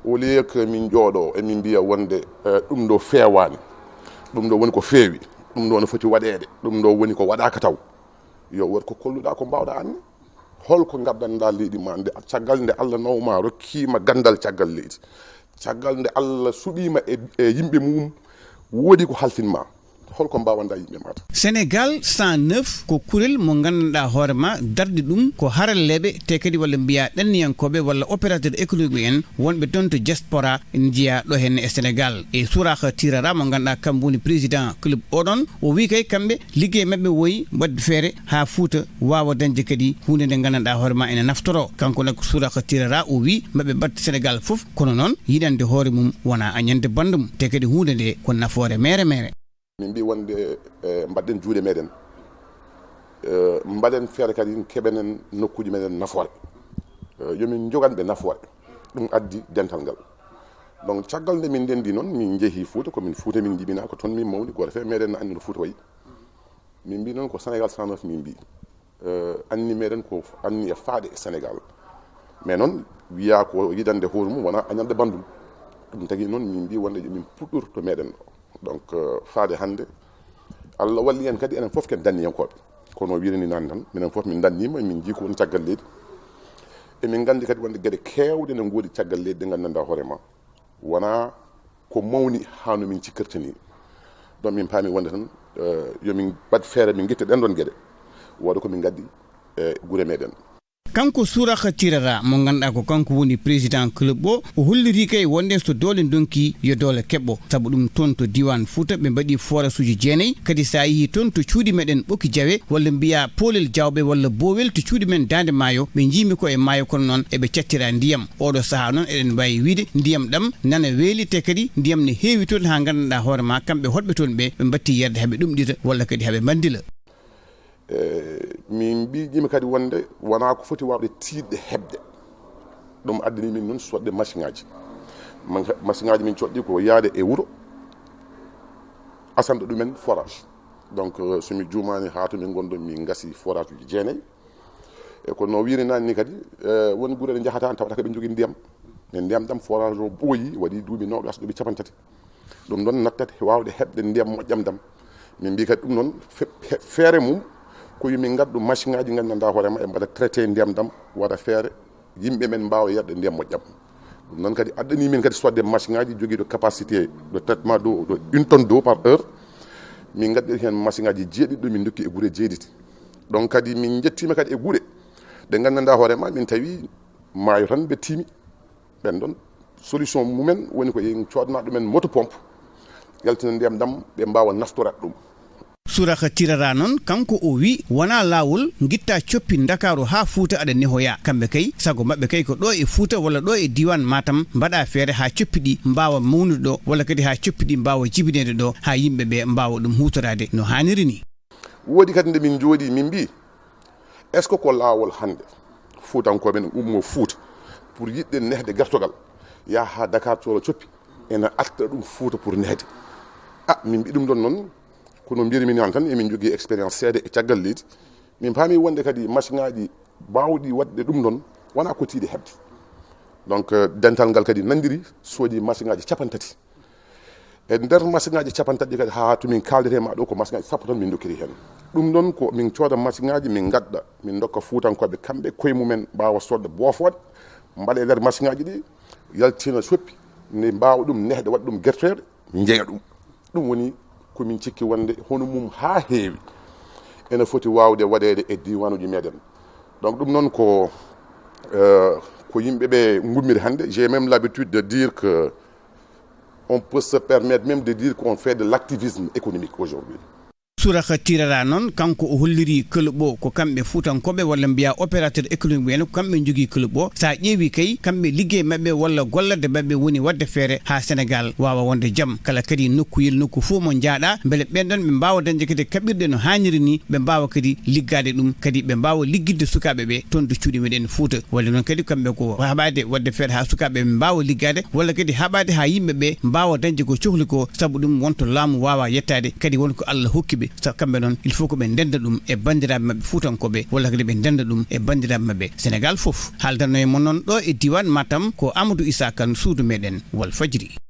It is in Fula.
au lieu que min jooɗo emin mbiya wonde ɗum ɗo feewani ɗum ɗo woni ko feewi ɗum ɗo no foti waɗede ɗum ɗo woni ko waɗaka taw yo wot ko kolluɗa ko mbawɗa anne holko gaddanɗa leydi ma nde caggal nde Allah nawma rokkima gandal caggal leydi caggal nde Allah suɓima e yimɓe mum woodi ko haltinma holko mbawanda yimɓe mata. Sénégal 109 ko kurel mo gandanɗa hoorema darde ɗum ko haralleɓe te kadi walla mbiya ɗanniyankoɓe walla opérateur économique en wonɓe toon to diaspora en jiya ɗo henne e Sénégal e Souraka Tirara mo ganduɗa kamɓe woni président club oɗon o wi kay kamɓe liggey mabɓe woyi wadde feere ha Fouta wawa dañde kadi hunde nde gandanɗa hoorema ene naftoro kanko nak Souraka Tirara o wi mabɓe batte Sénégal foof kono noon yiɗande hoore mum wona añande bandum te kadi hunde nde ko nafoore mere min mbi wonde mbaɗɗen juuɗe meɗen mbaɗen feere kadi keɓenen nokkuji meɗen nafoore yomin joganɓe nafoore ɗum addi dental ngal donc caggal nde min ndendi noon min jeehi Fouta komin Fouta min jibina ko toon min mawni goto feere meɗen no anndi no Fouta wayi min mbi noon ko Sénégal 109 min mbi anni meɗen ko anni e faade e Sénégal mais noon wiya ko yidande hoore mum wona añande bandum ɗum tagi noon min mbi wonde min puɗɗor to meɗen ɗo donc faade hande Allah walli en kadi enen fof ken danniyankoɓe kono wirini nani tan minen fof min dannima min jii ko woni caggal leydi emin gandi kadi wonde gueɗe kewɗe ne goodi caggal leydi ɗe gandanɗa hoorema wona ko mawni hano min cikkirtani donc min paami wonde tan yomin wat feere min guitta ɗen ɗon gueɗe woda komin gaddi e guure meɗen. kanko Souraka Tirara mo ganduɗa ko kanko woni président club o holliri kay wonde so doole donki yo doole keɓɓo saabu ɗum toon to diwan Fouta ɓe mbaɗi forage uji 9 kadi sa yeehi toon to cuuɗi meɗen ɓokki jawe walla mbiya poolel jawɓe walla boowel to cuuɗi men dande maayo ɓe jiimi ko e maayo kono noon eɓe cattira ndiyam oɗo saaha noon eɗen mbawi wiide ndiyam ɗam nana weeli te kadi ndiyam ne heewi toon ha gandanɗa hoorema kamɓe hoɗɓe toon ɓe batti yerde haaɓe ɗumɗita walla kadi haaɓe mandila. min mbijimi kadi wonde wona ko foti wawde tiiɗde heɓde ɗum addani min noon soɗde machine ngaji min coɗɗi ko yaade e wuuro asande ɗumen forage donc somi juumani ha to min gonɗon min gasi forage uji 9 e ko no wirinani ni kadi woni guure ɗe jahata an tawata koɓe jogui ndiyam mais ndiyam ɗam forage o ɓooyi waɗi duuɓi 20 duuɓi 50 ɗum ɗon nattat wawde heɓde ndiyam moƴƴam dam min mbi kadi ɗum noon feere mum ko yimi gaddu machine ngaji gandanɗa hoorema e mbaɗa traité ndiyam dam waɗa feere yimɓe men mbawa yerɗe ndiyam moƴƴam ɗum noon kadi addani min kadi sodde machine ngaji joguiɗo capacité de traitement d'eau de 1 tonne d'eau par heure min gaddi hen machine ngaji jeeɗiɗi min dokki e guure jeeɗiɗi donc kadi min jettima kadi e guure ɗe gandanɗa hoorema min tawi maayo tan ɓe tiimi ɓen ɗon solution mumen woni ko yen codna ɗumen moto pompe yaltina ndiyam dam ɓe mbawa naftorat ɗum. Souraka Tirara noon kanko o wi wona lawol gitta coppi Dakaru ha Fouta aɗa nehoya kamɓe kay sago mabɓe kay ko ɗo e Fouta walla ɗo e diwan Matam mbaɗa feere ha coppiɗi mbawa mawnude ɗo walla kadi ha coppiɗi mbawa jibinede ɗo ha yimɓeɓe mbawa ɗum hutorade no hanniri ni. woodi kadi nde min jooɗi min mbi est ce que ko lawol hande Foutankoɓe ne ummo Fouta pour yiɗɗe nehde gartogal yaha ha Dakar solo coppi ene arta ɗum Fouta pour nehde min mbi ɗum ɗon noon kono mbiri min tan emin jogui expérience seede e caggal leydi min paami wonde kadi machine ngaji bawɗi wadde ɗum ɗon wona ko tiiɗe hebde donc dental ngal kadi nandiri soodi machine ngaji 50 e nder machine ngaji 50 kadi ha to min kaldete ma ɗo ko machine ngaji 10 tan min dokkiri hen ɗum ɗon ko min cooda machine ngaji min gadda min dokka Fuutankoɓe kamɓe koye mumen mbawa sodde boofode mbaɗe nder machine ngaji ɗi yaltina soppi nde mbawa ɗum nehde waɗa ɗum guertoyre jeeya ɗum ɗum woni komin cikki wonde hono mum ha heewi ene foti wawde waɗede e diwanuji meɗen donc ɗum noon ko yimɓeɓe gummiri hande j'ai même l'habitude de dire que on peut se permettre même de dire qu'on fait de l'activisme économique aujourd'hui. Souraka Tirara noon kanko o holliri club o ko kamɓe Fuutankoɓe walla mbiya opérateur économique en ko kamɓe jogui club o sa ƴeewi kay kamɓe liggey mabɓe walla gollade mabɓe woni wadde feere ha Sénégal wawa wonde jaam kala kadi nokkuyel nokku fo mo jaaɗa beele ɓenɗon ɓe mbawa dañde kadi kaɓirɗe no hanniri ni ɓe mbawa kadi liggade ɗum kadi ɓe mbawa liggidde sukaɓeɓe toon to cuuɗi meɗen Fouta walla noon kadi kamɓe ko haɓade wadde feere ha sukaɓeɓe mbawa liggade walla kadi haɓade ha yimɓeɓe mbawa dañde ko cohli ko saabu ɗum wonto laamu wawa yettade kadi wonko Allah hokkiɓe so kamɓe noon il faut ko ɓe ndenda ɗum e bandiraɓe mabɓe fuutankoɓe walla kadi ɓe ndenda ɗum e bandiraɓe mabɓe Sénégal fof. Haaldanno e mon noon ɗo e diwan Matam ko Amadou Issa Kane suudu meɗen Walfadjri.